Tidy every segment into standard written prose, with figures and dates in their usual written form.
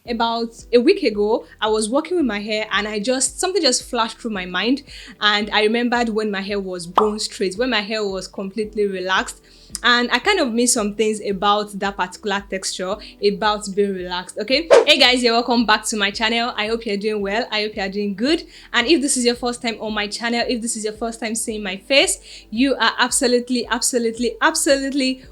About a week ago, I was working with my hair and something just flashed through my mind. And I remembered when my hair was bone straight, when my hair was completely relaxed. And I kind of missed some things about that particular texture, about being relaxed. Okay. Hey guys, you're welcome back to my channel. I hope you're doing well. I hope you're doing good. And if this is your first time on my channel, if this is your first time seeing my face, you are absolutely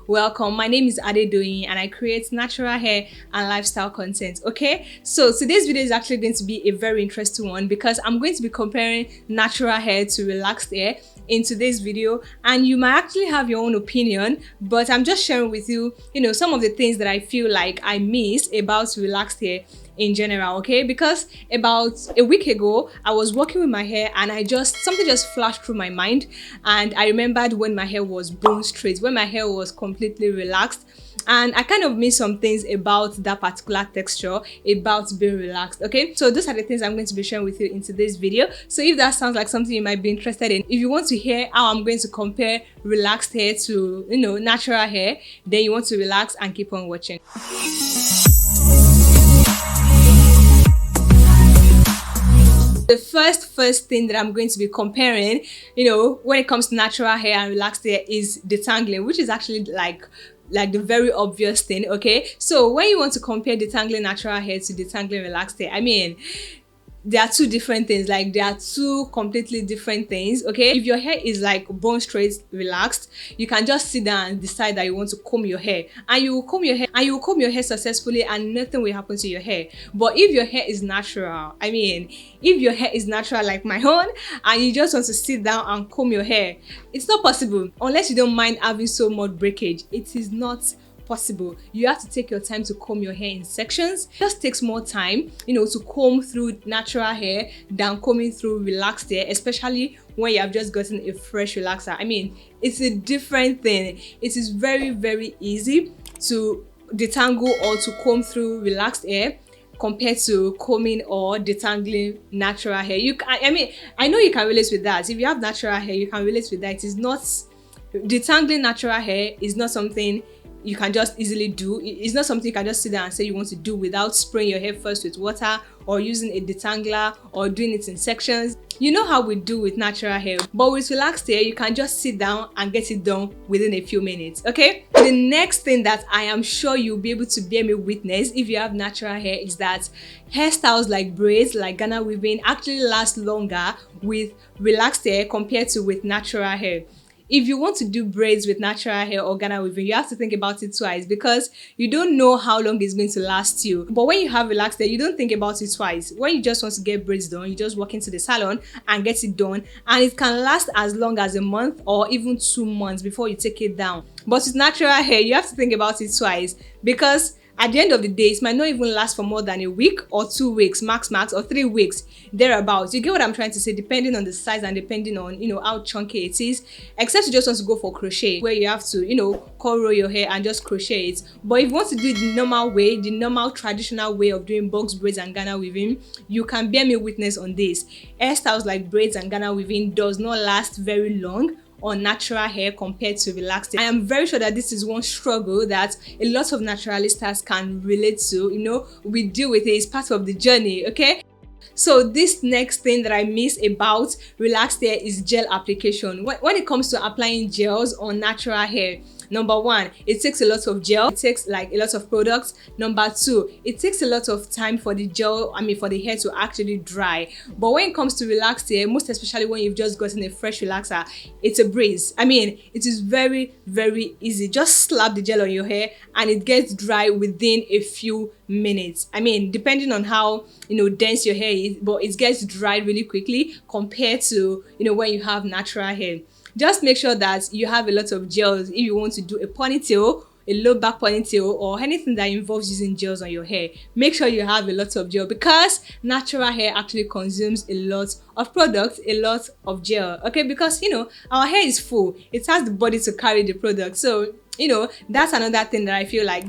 welcome. My name is Adedoyin and I create natural hair and lifestyle content. Okay, so today's video is actually going to be a very interesting one because I'm going to be comparing natural hair to relaxed hair in today's video, and you might actually have your own opinion, but I'm just sharing with you, some of the things that I feel like I miss about relaxed hair in general. Okay, because about a week ago, I was working with my hair and something just flashed through my mind, and I remembered when my hair was bone straight, when my hair was completely relaxed. And I kind of miss some things about that particular texture, about being relaxed. Okay, so those are the things I'm going to be sharing with you in today's video. So if that sounds like something you might be interested in, if you want to hear how I'm going to compare relaxed hair to natural hair, then you want to relax and keep on watching. The first thing that I'm going to be comparing, when it comes to natural hair and relaxed hair, is detangling, which is actually like the very obvious thing. Okay, so when you want to compare detangling natural hair to detangling relaxed hair, I mean, there are two different things. Like, there are two completely different things. Okay, if your hair is like bone straight relaxed, you can just sit down and decide that you want to comb your hair, and you will comb your hair successfully and nothing will happen to your hair. But if your hair is natural, I mean, if your hair is natural like my own, and you just want to sit down and comb your hair, it's not possible unless you don't mind having so much breakage. It is not possible. You have to take your time to comb your hair in sections. It just takes more time, to comb through natural hair than combing through relaxed hair, especially when you have just gotten a fresh relaxer. I mean, it's a different thing. It is very easy to detangle or to comb through relaxed hair compared to combing or detangling natural hair. I know you can relate with that. If you have natural hair, you can relate with that. It is not detangling natural hair is not something you can just easily do. It's not something you can just sit down and say you want to do without spraying your hair first with water or using a detangler or doing it in sections. You know how we do with natural hair, but with relaxed hair, you can just sit down and get it done within a few minutes. Okay, the next thing that I am sure you'll be able to bear me witness if you have natural hair is that hairstyles like braids, like Ghana weaving, actually last longer with relaxed hair compared to with natural hair. If you want to do braids with natural hair or Ghana weaving, you have to think about it twice because you don't know how long it's going to last you. But when you have relaxed hair, you don't think about it twice. When you just want to get braids done, you just walk into the salon and get it done, and it can last as long as a month or even 2 months before you take it down. But with natural hair, you have to think about it twice because at the end of the day, it might not even last for more than a week or 2 weeks, max, or 3 weeks, thereabouts. You get what I'm trying to say, depending on the size and depending on, how chunky it is. Except you just want to go for crochet, where you have to, curl your hair and just crochet it. But if you want to do it the normal way, the normal traditional way of doing box braids and Ghana weaving, you can bear me witness on this. Hairstyles like braids and Ghana weaving does not last very long on natural hair compared to relaxed hair. I am very sure that this is one struggle that a lot of naturalistas can relate to. We deal with it, it's part of the journey. Okay, so this next thing that I miss about relaxed hair is gel application. When it comes to applying gels on natural hair, number one, it takes a lot of gel. It takes like a lot of products. Number two, it takes a lot of time for the for the hair to actually dry. But when it comes to relaxed hair, most especially when you've just gotten a fresh relaxer, it's a breeze. I mean, it is very easy. Just slap the gel on your hair and it gets dry within a few minutes. I mean, depending on how dense your hair is, but it gets dry really quickly compared to when you have natural hair. Just make sure that you have a lot of gels if you want to do a ponytail, a low back ponytail, or anything that involves using gels on your hair. Make sure you have a lot of gel because natural hair actually consumes a lot of product, a lot of gel. Okay, because our hair is full, it has the body to carry the product. So that's another thing that I feel like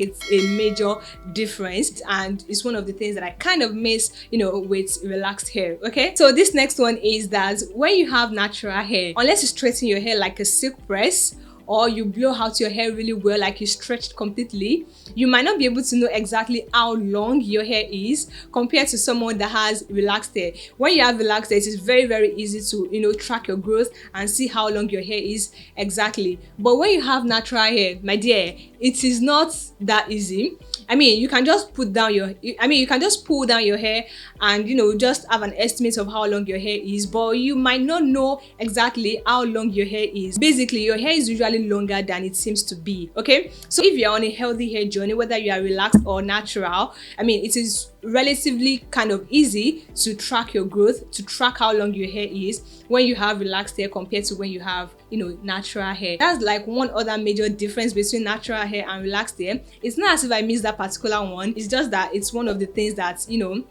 it's a major difference, and it's one of the things that I kind of miss with relaxed hair. Okay, so this next one is that when you have natural hair, unless you straighten your hair like a silk press or you blow out your hair really well, like you stretched completely, you might not be able to know exactly how long your hair is compared to someone that has relaxed hair. When you have relaxed hair, it is very, very easy to, you know, track your growth and see how long your hair is exactly. But when you have natural hair, my dear, it is not that easy. I mean, you can just you can just pull down your hair and, you know, just have an estimate of how long your hair is, but you might not know exactly how long your hair is. Basically, your hair is usually longer than it seems to be, okay? So if you're on a healthy hair journey, whether you are relaxed or natural, I mean, it is relatively kind of easy to track your growth, to track how long your hair is when you have relaxed hair compared to when you have, you know, natural hair. That's like one other major difference between natural hair and relaxed hair. It's not as if I missed that particular one, it's just that it's one of the things that, you know,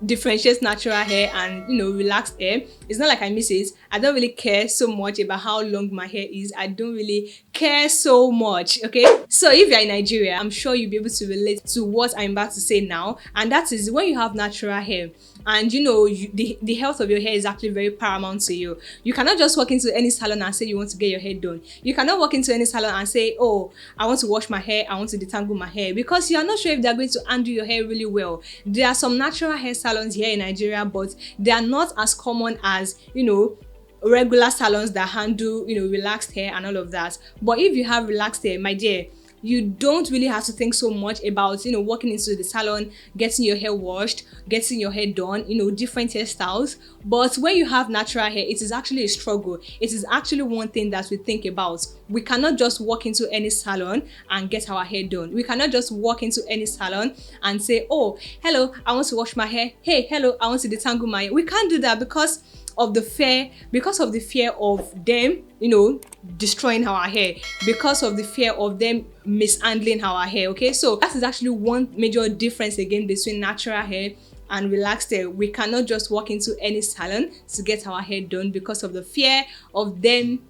differentiates natural hair and, you know, relaxed hair. It's not like I miss it. I don't really care so much about how long my hair is. I don't really care so much, okay? So if you're in Nigeria, I'm sure you'll be able to relate to what I'm about to say now, and that is when you have natural hair and, you know, the health of your hair is actually very paramount to you. You cannot just walk into any salon and say you want to get your hair done. You cannot walk into any salon and say, oh, I want to wash my hair, I want to detangle my hair, because you are not sure if they're going to undo your hair really well. There are some natural hair salons here in Nigeria, but they are not as common as, you know, regular salons that handle, you know, relaxed hair and all of that. But if you have relaxed hair, my dear, you don't really have to think so much about, you know, walking into the salon, getting your hair washed, getting your hair done, you know, different hairstyles. But when you have natural hair, it is actually a struggle. It is actually one thing that we think about. We cannot just walk into any salon and get our hair done. We cannot just walk into any salon and say, oh, hello, I want to wash my hair. Hey, hello, I want to detangle my hair. We can't do that because of the fear of them, you know, destroying our hair, because of the fear of them mishandling our hair. Okay, so that is actually one major difference again between natural hair and relaxed hair. We cannot just walk into any salon to get our hair done because of the fear of them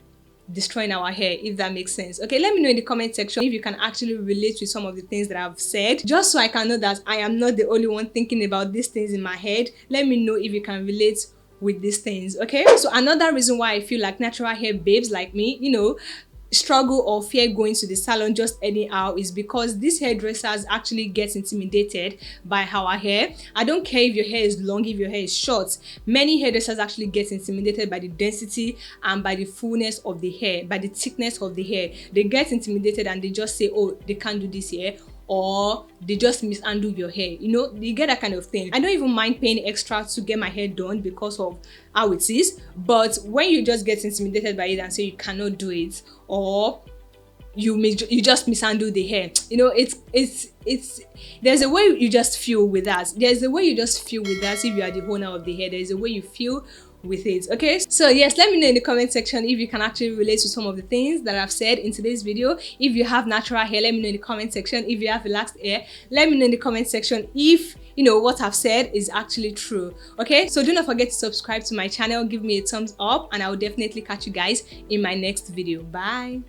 destroying our hair, if that makes sense. Okay, let me know in the comment section if you can actually relate with some of the things that I've said, just so I can know that I am not the only one thinking about these things in my head. Let me know if you can relate with these things. Okay, so another reason why I feel like natural hair babes like me, you know, struggle or fear going to the salon just anyhow is because these hairdressers actually get intimidated by our hair. I don't care if your hair is long, if your hair is short. Many hairdressers actually get intimidated by the density and by the fullness of the hair, by the thickness of the hair. They get intimidated and they just say, oh, they can't do this here, or they just mishandle your hair. You know, you get that kind of thing. I don't even mind paying extra to get my hair done because of how it is, but when you just get intimidated by it and say you cannot do it, or you just mishandle the hair, you know, it's there's a way you just feel with that. There's a way you just feel with that. If you are the owner of the hair, there's a way you feel with it. Okay, so yes, let me know in the comment section if you can actually relate to some of the things that I've said in today's video. If you have natural hair, let me know in the comment section. If you have relaxed hair, let me know in the comment section if, you know, what I've said is actually true. Okay, so do not forget to subscribe to my channel, give me a thumbs up, and I will definitely catch you guys in my next video. Bye.